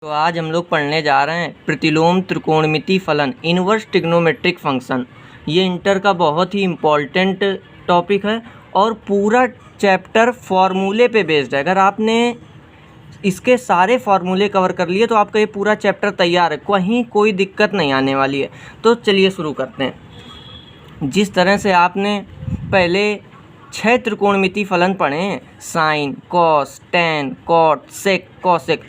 तो आज हम लोग पढ़ने जा रहे हैं प्रतिलोम त्रिकोणमिति फलन इनवर्स ट्रिग्नोमेट्रिक फंक्शन। ये इंटर का बहुत ही इम्पॉर्टेंट टॉपिक है और पूरा चैप्टर फार्मूले पे बेस्ड है। अगर आपने इसके सारे फार्मूले कवर कर लिए तो आपका ये पूरा चैप्टर तैयार है, कहीं कोई दिक्कत नहीं आने वाली है। तो चलिए शुरू करते हैं। जिस तरह से आपने पहले 6 त्रिकोणमिति फलन पढ़े हैं, साइन, कॉस, टैन, कॉट, सेक, कॉसेक,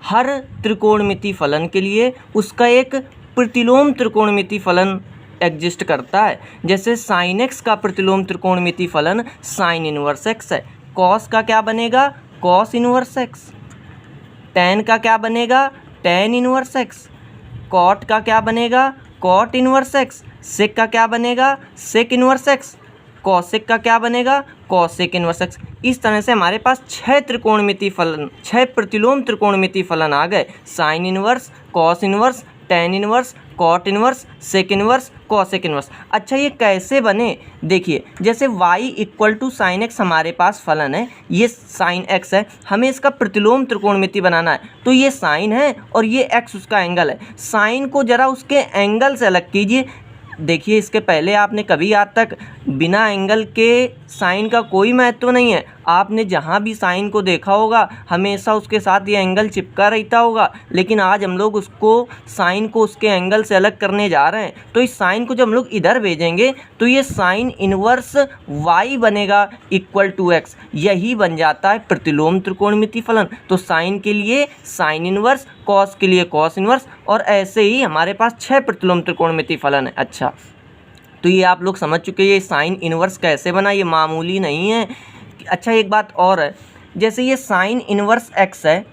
हर त्रिकोणमिति फलन के लिए उसका एक प्रतिलोम त्रिकोणमिति फलन एग्जिस्ट करता है। जैसे साइन एक्स का प्रतिलोम त्रिकोणमिति फलन साइन इनवर्स एक्स है। कॉस का क्या बनेगा? Cos inverse x. टैन का क्या बनेगा? Tan inverse x. कॉट का क्या बनेगा? Cot inverse x. सेक का क्या बनेगा? सेक इनवर्स एक्स। कॉसेक का क्या बनेगा? Cosec inverse x. इस तरह से हमारे पास 6 त्रिकोणमिति फलन, 6 प्रतिलोम त्रिकोणमिति फलन आ गए। Sine inverse, cos inverse, tan inverse, cot inverse, sec inverse, cosec inverse. अच्छा, ये कैसे बने? देखिए, जैसे y equal to sine x हमारे पास फलन है, ये साइन एक्स है, हमें इसका प्रतिलोम त्रिकोणमिति बनाना है। तो ये साइन है और ये एक्स उसका एंगल है। साइन को जरा उसके एंगल से अलग कीजिए। देखिए, इसके पहले आपने कभी आज तक बिना एंगल के साइन का कोई महत्व नहीं है। आपने जहाँ भी साइन को देखा होगा हमेशा उसके साथ ये एंगल चिपका रहता होगा, लेकिन आज हम लोग उसको साइन को उसके एंगल से अलग करने जा रहे हैं। तो इस साइन को जब हम लोग इधर भेजेंगे तो ये साइन इनवर्स y बनेगा इक्वल टू एक्स। यही बन जाता है प्रतिलोम त्रिकोणमिति फलन। तो साइन के लिए साइन इनवर्स, कॉस के लिए कॉस इनवर्स, और ऐसे ही हमारे पास 6 प्रतिलोम त्रिकोणमिति फलन है। अच्छा, तो ये आप लोग समझ चुके हैं ये साइन इनवर्स कैसे बना, ये मामूली नहीं है। अच्छा, एक बात और है, जैसे ये साइन इनवर्स एक्स है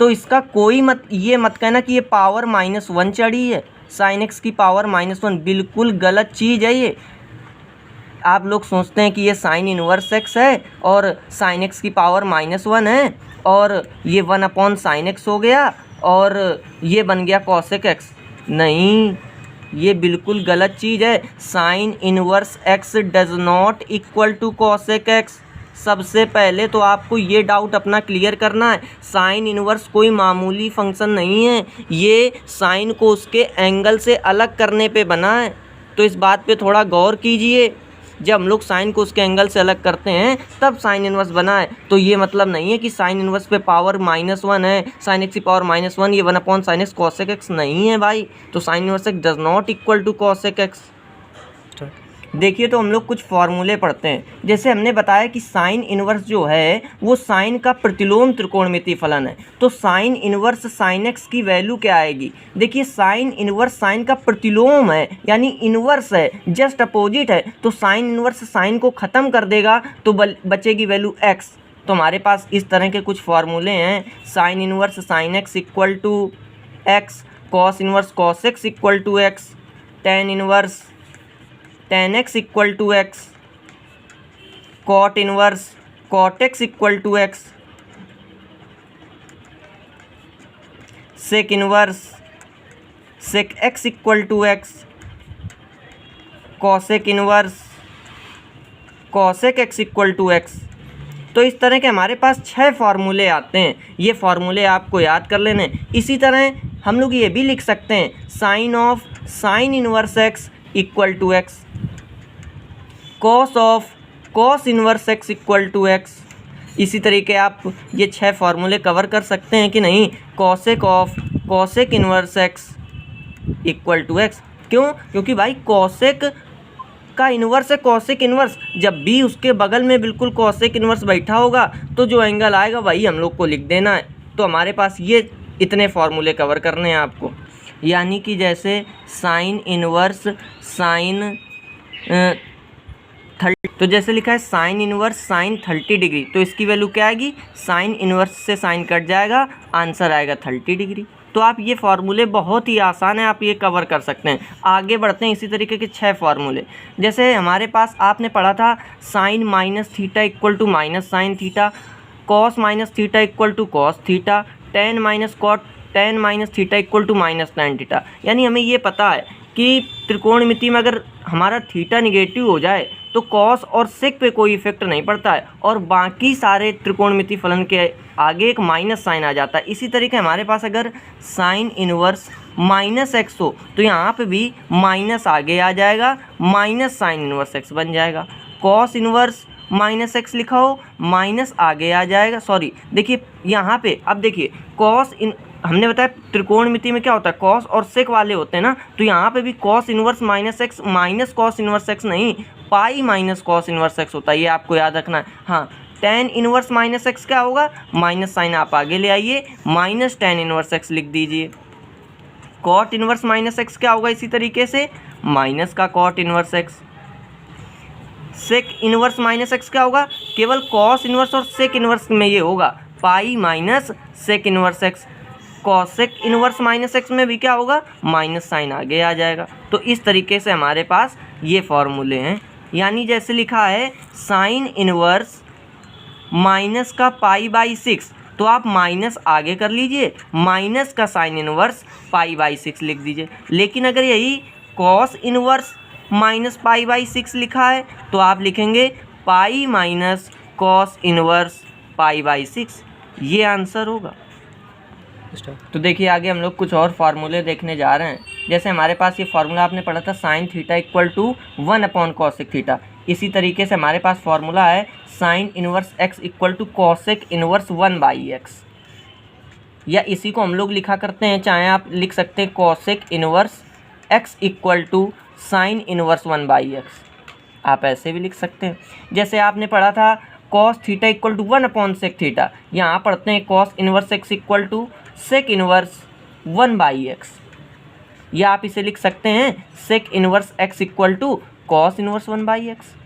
तो इसका कोई ये मत कहना कि ये पावर -1 चढ़ी है, साइन एक्स की पावर -1, बिल्कुल गलत चीज़ है ये। आप लोग सोचते हैं कि ये साइन इनवर्स एक्स है और साइन एक्स की पावर -1 है और ये 1 साइन एक्स हो गया और ये बन गया कॉसेक एक्स। नहीं, ये बिल्कुल गलत चीज़ है। Sine inverse x does not equal to cosec x. सबसे पहले तो आपको ये डाउट अपना क्लियर करना है। साइन इनवर्स कोई मामूली फंक्शन नहीं है, ये साइन को उसके एंगल से अलग करने पे बना है। तो इस बात पे थोड़ा गौर कीजिए। जब हम लोग साइन को उसके एंगल से अलग करते हैं तब साइन इनवर्स बना है। तो ये मतलब नहीं है कि साइन इनवर्स पे पावर -1 है, साइन एक्स की पावर -1, ये 1 साइन एक्स कॉसेक एक्स नहीं है भाई। तो sine inverse x does not equal to cosec x. देखिए, तो हम लोग कुछ फॉर्मूले पढ़ते हैं। जैसे हमने बताया कि साइन इनवर्स जो है वो साइन का प्रतिलोम त्रिकोणमिति फलन है। तो साइन इनवर्स साइन एक्स की वैल्यू क्या आएगी? देखिए, साइन इनवर्स साइन का प्रतिलोम है, यानी इनवर्स है, जस्ट अपोजिट है। तो साइन इनवर्स साइन को ख़त्म कर देगा तो बचेगी वैल्यू एक्स। तो हमारे पास इस तरह के कुछ फॉर्मूले हैं। Sine inverse sine x equal to x, cos inverse cos x equal to x, tan inverse tan x equal to x, cot inverse cot x equal to x, sec inverse sec x equal to x, cosec inverse cosec x equal to x. तो इस तरह के हमारे पास 6 फार्मूले आते हैं। ये फार्मूले आपको याद कर लेने। इसी तरह हम लोग ये भी लिख सकते हैं, sine of sine inverse x equal to x, cos of cos inverse x equal to x. इसी तरीके आप ये 6 फार्मूले कवर कर सकते हैं कि नहीं। Cosec of cosec inverse x equal to x. क्यों? क्योंकि भाई कॉसेक का इन्वर्स है कॉसेक इन्वर्स। जब भी उसके बगल में बिल्कुल कॉसेक इन्वर्स बैठा होगा तो जो एंगल आएगा वही हम लोग को लिख देना है। तो हमारे पास ये इतने फार्मूले कवर करने हैं आपको। यानी कि जैसे साइन इनवर्स साइन 30, तो जैसे लिखा है साइन इनवर्स साइन 30 डिग्री, तो इसकी वैल्यू क्या आएगी? साइन इनवर्स से साइन कट जाएगा, आंसर आएगा 30 डिग्री। तो आप ये फार्मूले बहुत ही आसान है, आप ये कवर कर सकते हैं। आगे बढ़ते हैं इसी तरीके के 6 फार्मूले। जैसे हमारे पास आपने पढ़ा था sine -θ equal to -sin θ, cos -θ equal to cos θ, tan -θ equal to -tan θ। यानी हमें ये पता है कि त्रिकोणमिति में अगर हमारा थीटा निगेटिव हो जाए तो कॉस और सेक पे कोई इफेक्ट नहीं पड़ता है और बाकी सारे त्रिकोणमिति फलन के आगे एक माइनस साइन आ जाता है। इसी तरीके हमारे पास अगर साइन इनवर्स माइनस एक्स हो तो यहाँ पे भी माइनस आगे आ जाएगा, माइनस साइन इनवर्स एक्स बन जाएगा। कॉस इनवर्स माइनस एक्स लिखा हो, माइनस आगे आ जाएगा, सॉरी देखिए यहाँ पे अब देखिए कॉस इन हमने बताया त्रिकोणमिति में क्या होता है, कॉस और सेक वाले होते हैं ना, तो यहाँ पे भी cos inverse minus x minus cos inverse x नहीं, pi minus cos inverse x होता है, ये आपको याद रखना है। हाँ, टेन इनवर्स माइनस एक्स क्या होगा, माइनस साइन आप आगे ले आइए, माइनस टेन इनवर्स एक्स लिख दीजिए। कॉट इनवर्स माइनस एक्स क्या होगा, इसी तरीके से माइनस का cot inverse x. Sec inverse minus x क्या होगा, केवल कॉस इनवर्स और सेक इनवर्स में ये होगा pi minus sec inverse x. Cosec inverse minus x में भी क्या होगा, माइनस साइन आगे आ जाएगा। तो इस तरीके से हमारे पास ये फॉर्मूले हैं, यानी जैसे लिखा है साइन इनवर्स माइनस का पाई बाई 6, तो आप माइनस आगे कर लीजिए, माइनस का साइन इनवर्स पाई बाई 6 लिख दीजिए। लेकिन अगर यही cos inverse minus pi by 6 लिखा है तो आप लिखेंगे पाई minus cos inverse pi by 6, ये आंसर होगा। तो देखिए आगे हम लोग कुछ और फार्मूले देखने जा रहे हैं। जैसे हमारे पास ये फार्मूला आपने पढ़ा था sine theta equal to 1 cosec theta, इसी तरीके से हमारे पास फार्मूला है sine inverse x equal to cosec inverse 1/x, या इसी को हम लोग लिखा करते हैं, चाहे आप लिख सकते हैं cosec inverse x equal to sine inverse 1/x, आप ऐसे भी लिख सकते हैं। जैसे आपने पढ़ा था cos theta equal to 1 sec theta, यहाँ पढ़ते हैं cos inverse x equal to sec inverse 1/x, या आप इसे लिख सकते हैं sec inverse x equal to cos inverse 1/x।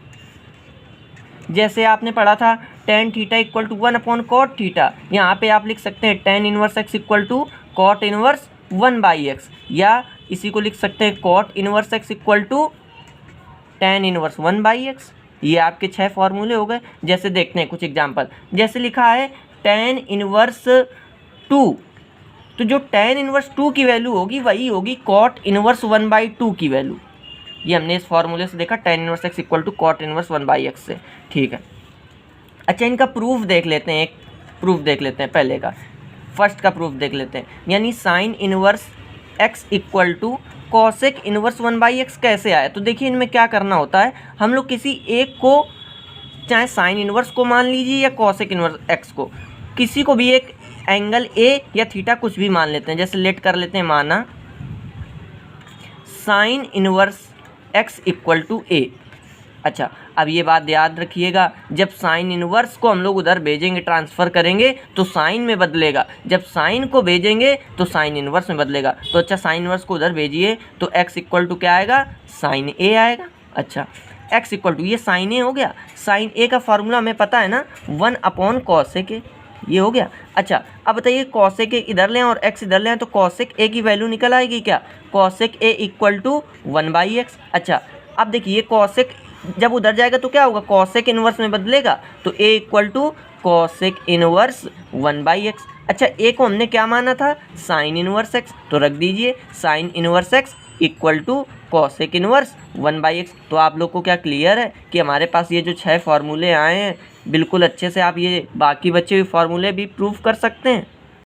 जैसे आपने पढ़ा था tan theta equal to 1 cot theta, यहाँ पे आप लिख सकते हैं tan inverse x equal to cot inverse 1/x, या इसी को लिख सकते हैं cot inverse x equal to tan inverse 1/x। ये आपके 6 फॉर्मूले हो गए। जैसे देखते हैं कुछ एग्जांपल, जैसे लिखा है टेन इनवर्स 2, तो जो टेन इनवर्स 2 की वैल्यू होगी वही होगी कॉट इनवर्स 1/2 की वैल्यू। ये हमने इस फॉर्मूले से देखा tan inverse x equal to cot inverse 1/x से, ठीक है। अच्छा, इनका प्रूफ देख लेते हैं, एक प्रूफ देख लेते हैं, पहले का फर्स्ट का प्रूफ देख लेते हैं। यानी sine inverse x equal to cosec inverse 1/x कैसे आया। तो देखिए इनमें क्या करना होता है, हम लोग किसी एक को, चाहे साइन इनवर्स को मान लीजिए या कॉसेक इनवर्स एक्स को, किसी को भी एक एंगल ए या थीटा कुछ भी मान लेते हैं। जैसे लेट कर लेते हैं, माना sine inverse x equal to a. अच्छा, अब ये बात याद रखिएगा, जब साइन इनवर्स को हम लोग उधर भेजेंगे, ट्रांसफ़र करेंगे तो साइन में बदलेगा, जब साइन को भेजेंगे तो साइन इनवर्स में बदलेगा। तो अच्छा, साइन इनवर्स को उधर भेजिए तो x इक्वल टू क्या आएगा, साइन ए आएगा। अच्छा, x इक्वल टू ये साइन ए हो गया। साइन ए का फार्मूला हमें पता है ना, 1 कॉसेक ए, ये हो गया। अच्छा, अब बताइए कॉसेक ए इधर लें और x इधर लें तो कॉसेक ए की वैल्यू निकल आएगी क्या, cosec A equal to 1/x। अच्छा, अब देखिए कॉसेक जब उधर जाएगा तो क्या होगा, कॉसेक इनवर्स में बदलेगा, तो a equal to cosec inverse 1/x। अच्छा, a को हमने क्या माना था, साइन इनवर्स x, तो रख दीजिए sine inverse x equal to cosec inverse 1/x। तो आप लोग को क्या क्लियर है कि हमारे पास ये जो 6 फार्मूले आए हैं, बिल्कुल अच्छे से आप ये बाकी बचे हुए फार्मूले भी प्रूफ कर सकते हैं।